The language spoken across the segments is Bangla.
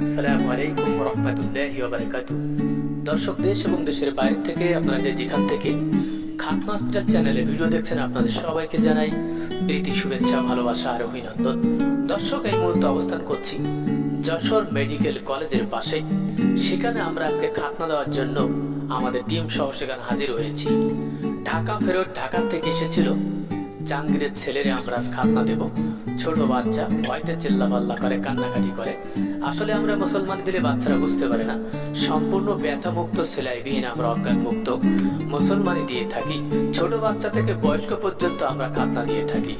আসসালামু আলাইকুম ওয়া রাহমাতুল্লাহি ওয়া বারাকাতুহু। দর্শক, দেশ এবং দেশের বাইরে থেকে আপনারা যেখান থেকে খাতনা হসপিটাল চ্যানেলে ভিডিও দেখছেন, আপনাদের সবাইকে জানাই প্রীতি, শুভেচ্ছা, ভালোবাসা আর অভিনন্দন। দর্শক, এই মুহূর্তে অবস্থান করছি যশোর মেডিকেল কলেজের পাশে। সেখানে আমরা আজকে খাতনা দেওয়ার জন্য আমাদের টিম সহ সেখানে হাজির হয়েছি। ঢাকা ফেরত ঢাকা থেকে এসেছিল জাহাঙ্গীরের ছেলেরে আমরা আজ খাতনা দেব। ছোট বাচ্চা ভয়তে চিল্লাপাল্লা করে, কান্নাকাটি করে। আসলে আমরা মুসলমান দিলে বাচ্চারা বুঝতে পারে না, সম্পূর্ণ ব্যথা মুক্ত, সেলাইবিহীন, আমরা অজ্ঞান মুক্ত মুসলমানি দিয়ে থাকি। ছোট বাচ্চা থেকে বয়স্ক পর্যন্ত আমরা খাতনা দিয়ে থাকি।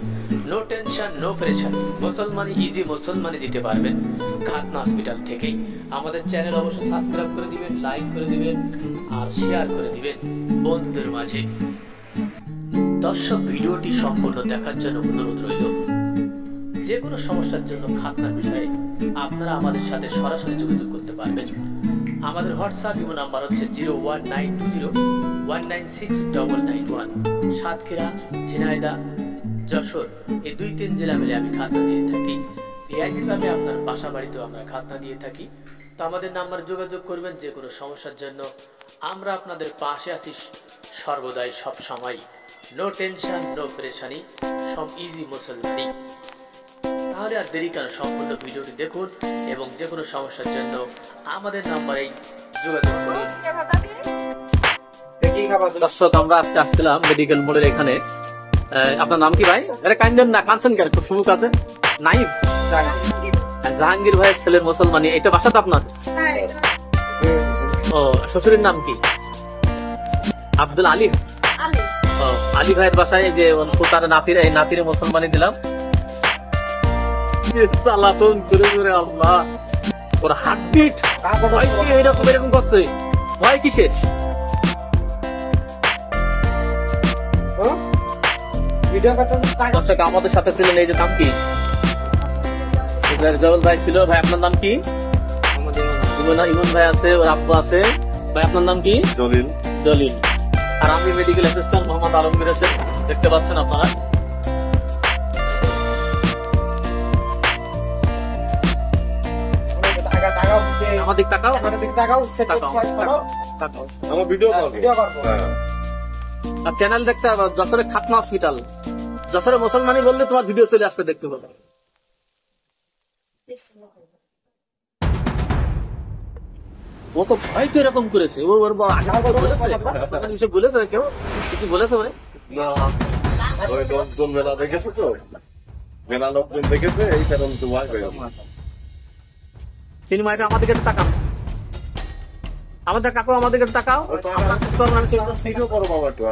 নো টেনশন, নো প্রেশার, মুসলমানি ইজি মুসলমানি দিতে পারবেন খাতনা হসপিটাল থেকেই। আমাদের চ্যানেল অবশ্যই সাবস্ক্রাইব করে দিবেন, লাইক করে দিবেন আর শেয়ার করে দিবেন বন্ধুদের মাঝে। দর্শক, ভিডিওটি সম্পূর্ণ দেখার জন্য অনুরোধ রইল। যে কোনো সমস্যার জন্য খাতনার বিষয়ে আপনারা আমাদের সাথে সরাসরি যোগাযোগ করতে পারবেন। আমাদের হোয়াটসঅ্যাপ ইমো নাম্বার হচ্ছে 0192019691। সাতক্ষীরা, ঝিনাইদহ, যশোর এই 2-3 জেলা মিলে আমি খাতনা দিয়ে থাকি। ভিআইপি ভাবে আপনার বাসা বাড়িতেও আমরা খাতনা দিয়ে থাকি। তো আমাদের নাম্বারে যোগাযোগ করবেন যে কোনো সমস্যার জন্য। আমরা আপনাদের পাশে আছি সর্বদাই, সব সময়। নো টেনশন, নো প্রেশানি, সব ইজি মুসলমানি। তাহলে আর দেরি কেন, সম্পূর্ণ ভিডিওটি দেখুন এবং যে কোনো সমস্যার জন্য আমাদের নাম্বারেই যোগাযোগ করুন। দর্শক, আমরা আজকে আসছিলাম মেডিকেল মোড়ের এখানে। আপনার নাম কি ভাই? আরে কাইন্দেন না, কানছেন কেন? খুব সুমুখ আছে। নাইম জাহাঙ্গীর ভাইয়ের ছেলের মুসলমানি। এটা বাসা তো আপনার? ও, শ্বশুরের নাম কি? আব্দুল আলিম। আলী ভাইয়ের বাসায় যে তার নাতির, এই নাতির মুসলমানি দিলাম। চালাতন করে করে আল্লাহ, ওর হার্টবিট এরকম এরকম করছে। ভয় কিসের? আমাদের সাথে ছিলেন, এই যে নাম কি? রেজাউল ভাই ছিল। ভাই আপনার নাম কি? ইমন ভাই আছে, ওর আব্বু আছে। ভাই আপনার নাম কি? জলিল। জলিল। আর আমি মেডিকেল অ্যাসিস্ট্যান্ট মোহাম্মদ আলমগীর হোসেন। দেখতে পাচ্ছেন আপনারা। আমাদের টাকাও আমার ভিডিও আর চ্যানেল দেখতে হবে যশোরের খাতনা হসপিটাল। যশোরের মুসলমানি বললে তোমার ভিডিও চলে আসবে, দেখতে পাবে। ও তো ভয় তো এরকম করেছে। ও ওর বলেছে কেউ কিছু বলেছে? লোকজন মেলা দেখেছে, তো মেলা লোকজন দেখেছে, এই কারণে তো ভয় পেয়ে গেছে। সিনেমা এটা আমাদেরকে তাকাও, আমাদের কাকু আমাদেরকে তাকাও। ভিডিও করো বাবা একটু।